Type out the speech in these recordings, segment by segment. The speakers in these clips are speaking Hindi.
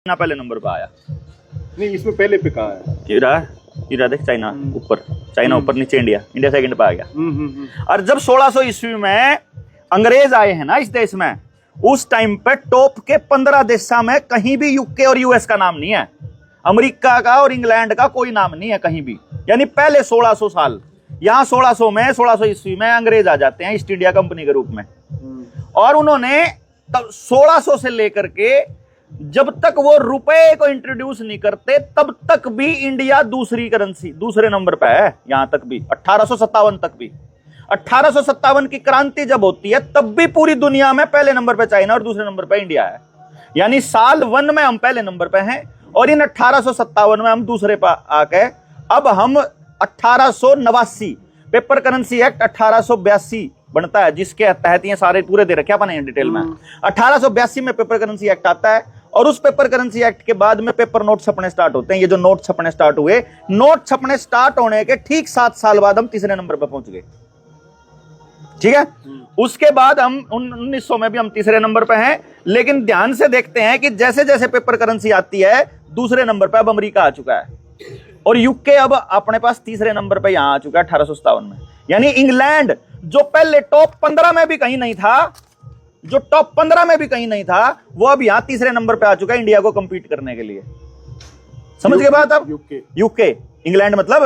चाइना पहले नंबर पे आया। नहीं, इसमें पहले पे कहाँ है? इरा देख, चाइना ऊपर, चाइना ऊपर, नीचे इंडिया, इंडिया सेकंड पे आ गया। और जब 1600 ईस्वी में अंग्रेज आए हैं ना इस देश में, उस टाइम पे टॉप के 15 देशों में कहीं भी यूके और यूएस का नाम नहीं है, अमेरिका का और इंग्लैंड का कोई नाम नहीं है कहीं भी। यानी पहले 1600 साल, यहाँ 1600 में, 1600 ईस्वी में अंग्रेज आ जाते हैं ईस्ट इंडिया कंपनी के रूप में। और उन्होंने तब 1600 से लेकर के जब तक वो रुपए को इंट्रोड्यूस नहीं करते तब तक भी इंडिया दूसरी करेंसी, दूसरे नंबर पे है। यहां तक भी 1857 तक भी, 1857 की क्रांति जब होती है तब भी पूरी दुनिया में पहले नंबर पे चाइना और दूसरे नंबर पे इंडिया है। यानी साल 1 में हम पहले नंबर पे हैं और इन 1857 में हम दूसरे पे आके अब हम 1889 पेपर करेंसी एक्ट 1882 बनता है, जिसके तहत ये सारे पूरे दे रखे अपने डिटेल में। 1882 में पेपर करेंसी एक्ट आता है और उस पेपर करेंसी एक्ट के बाद में पेपर नोट छपने स्टार्ट होते हैं। ये जो नोट छपने स्टार्ट हुए, नोट छपने स्टार्ट होने के ठीक 7 साल बाद हम तीसरे नंबर पर पहुंच गए। ठीक है, उसके बाद हम 1900 में भी हम तीसरे नंबर पे हैं। लेकिन ध्यान से देखते हैं कि जैसे जैसे पेपर करेंसी आती है दूसरे नंबर पे अब अमेरिका आ चुका है और यूके अब अपने पास तीसरे नंबर पे यहां आ चुका है 1857 में। यानी इंग्लैंड जो पहले टॉप 15 में भी कहीं नहीं था, जो टॉप 15 में भी कहीं नहीं था, वो अब यहां तीसरे नंबर पे आ चुका है इंडिया को कंपीट करने के लिए। समझ गए बात? अब यूके इंग्लैंड मतलब,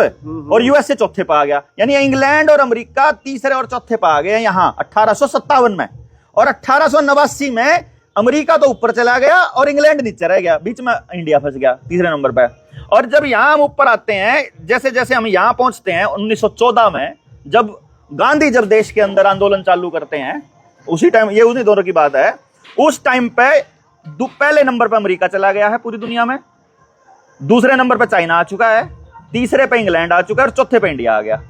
और यूएसए चौथे पे आ गया। यानी इंग्लैंड और अमेरिका तीसरे और चौथे पे आ गए यहां 1857 में। और 1889 में अमेरिका तो ऊपर चला गया और इंग्लैंड नीचे रह गया, बीच में इंडिया फंस गया तीसरे नंबर पे। और जब यहां हम ऊपर आते हैं, जैसे जैसे हम यहां पहुंचते हैं 1914 में, जब गांधी जब देश के अंदर आंदोलन चालू करते हैं, उसी टाइम, ये उन्हीं दोनों की बात है, उस टाइम पे पहले नंबर पे अमेरिका चला गया है पूरी दुनिया में, दूसरे नंबर पे चाइना आ चुका है, तीसरे पे इंग्लैंड आ चुका है और चौथे पे इंडिया आ गया।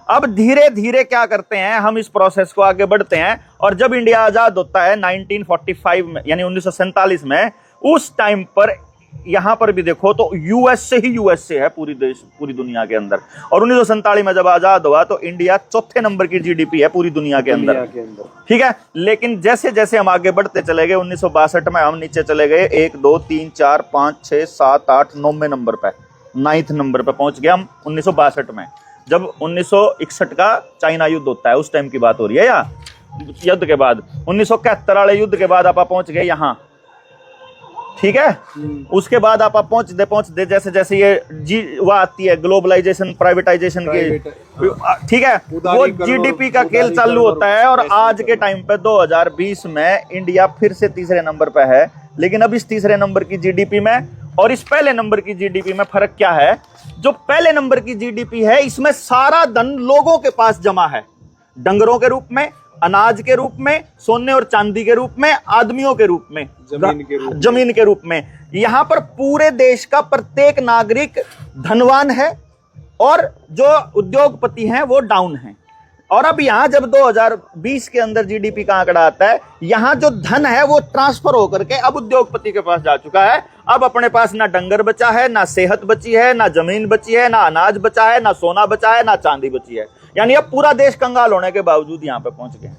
अब धीरे धीरे क्या करते हैं हम, इस प्रोसेस को आगे बढ़ते हैं। और जब इंडिया आजाद होता है 1945 में, यानी 1947 में, उस टाइम पर यहां पर भी देखो तो यूएसए ही यूएसए है पूरी दुनिया के अंदर। और 1947 में जब आजाद हुआ तो इंडिया चौथे नंबर की जीडीपी है पूरी दुनिया के अंदर। ठीक है, लेकिन जैसे जैसे हम आगे बढ़ते चले गए, 1962 में हम नीचे चले गए 1 2 3 4 5 6 7 8 9वें नंबर पे, 9th नंबर पे पहुंच गए हम 1962 में। जब 1961 का चाइना युद्ध होता है, उस टाइम की बात हो रही है, या युद्ध के बाद 1971 वाले युद्ध के बाद आप पहुंच गए यहां। ठीक है, उसके बाद आप पहुंच दे जैसे जैसे ये वो आती है ग्लोबलाइजेशन, प्राइवेटाइजेशन के, ठीक है, वो जीडीपी का खेल चालू होता है। और आज के टाइम पे 2020 में इंडिया फिर से तीसरे नंबर पे है। लेकिन अब इस तीसरे नंबर की जीडीपी में और इस पहले नंबर की जीडीपी में फर्क क्या है? जो पहले नंबर की जीडीपी है, इसमें सारा धन लोगों के पास जमा है, डंगरों के रूप में, अनाज के रूप में, सोने और चांदी के रूप में, आदमियों के रूप में, जमीन के रूप में। यहां पर पूरे देश का प्रत्येक नागरिक धनवान है और जो उद्योगपति हैं वो डाउन हैं। और अब यहां जब 2020 के अंदर जीडीपी का आंकड़ा आता है, यहां जो धन है वो ट्रांसफर होकर के अब उद्योगपति के पास जा चुका है। अब अपने पास ना डंगर बचा है, ना सेहत बची है, ना जमीन बची है, ना अनाज बचा है, ना सोना बचा है, ना चांदी बची है। यानी अब पूरा देश कंगाल होने के बावजूद यहां पे पहुंच गए।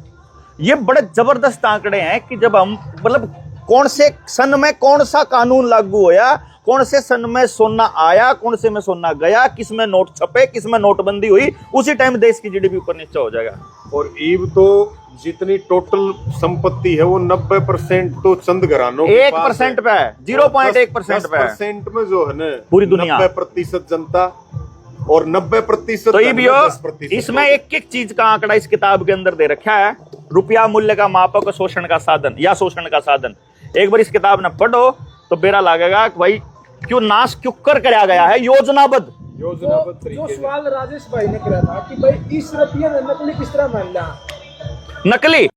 ये बड़े जबरदस्त आंकड़े हैं कि जब हम, मतलब कौन से सन में कौन सा कानून लागू होया, कौन से सन में सोना आया, कौन से में सोना गया, किस में नोट छपे, किस में नोटबंदी हुई, उसी टाइम देश की जीडीपी ऊपर नीचे हो जाएगा। और ईब तो जितनी टोटल संपत्ति है वो 90% तो चंद घरानों 1% पे है, 0.1% पे है में जो है ना पूरी दुनिया, 90% जनता और 90% तो ये भी हो। इसमें एक एक चीज का आंकड़ा इस किताब के अंदर दे रखा है। रुपया मूल्य का मापक, शोषण का साधन या शोषण का साधन। एक बार इस किताब ने पढ़ो तो बेरा लगेगा कि भाई क्यों नाश क्यों कर कराया गया है योजनाबद्ध तरीके। जो सवाल राजेश भाई ने किया था कि भाई इस रुपये में नकली किस तरह मान लिया, नकली